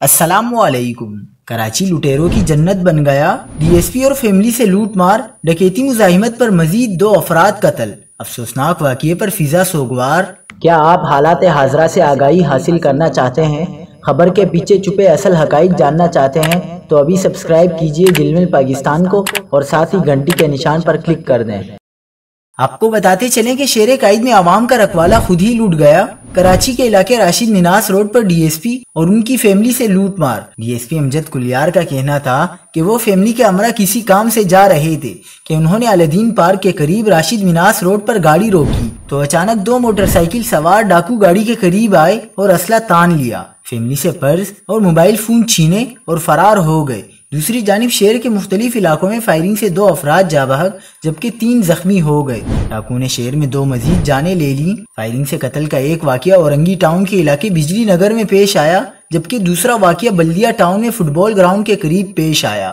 السلام علیکم۔ کراچی لٹیروں کی جنت بن گیا، ڈی ایس پی اور فیملی سے لوٹ مار، ڈکیتی مزاحمت پر مزید 2 افراد قتل۔ افسوسناک واقعے پر فضا سوگوار۔ کیا آپ حالات حاضرہ سے آگاہی حاصل کرنا چاہتے ہیں؟ خبر کے پیچھے چھپے اصل حقائق جاننا چاہتے ہیں تو ابھی سبسکرائب کیجئے جلمل پاکستان کو اور ساتھ ہی گھنٹی کے نشان پر کلک کر دیں۔ آپ کو بتاتے چلیں کہ شیر قائد میں عوام کا رکھوالا خود ہی لوٹ گیا۔ کراچی کے علاقے راشد مناس روڈ پر ڈی ایس پی اور ان کی فیملی سے لوٹ مار۔ ڈی ایس پی امجد کلیار کا کہنا تھا کہ وہ فیملی کے ہمراہ کسی کام سے جا رہے تھے کہ انہوں نے الدین پارک کے قریب راشد مناس روڈ پر گاڑی روکی تو اچانک 2 موٹر سائیکل سوار ڈاکو گاڑی کے قریب آئے اور اسلحہ تان لیا۔ فیملی سے پرس اور موبائل فون چھینے اور فرار ہو گئے۔ دوسری جانب شہر کے مختلف علاقوں میں فائرنگ سے 2 افراد جاں بحق جبکہ 3 زخمی ہو گئے۔ ڈاکو نے شہر میں 2 مزید جانیں لے لیں۔ فائرنگ سے قتل کا ایک واقعہ اورنگی ٹاؤن کے علاقے بجلی نگر میں پیش آیا جبکہ دوسرا واقعہ بلدیہ ٹاؤن میں فٹ بال گراؤنڈ کے قریب پیش آیا۔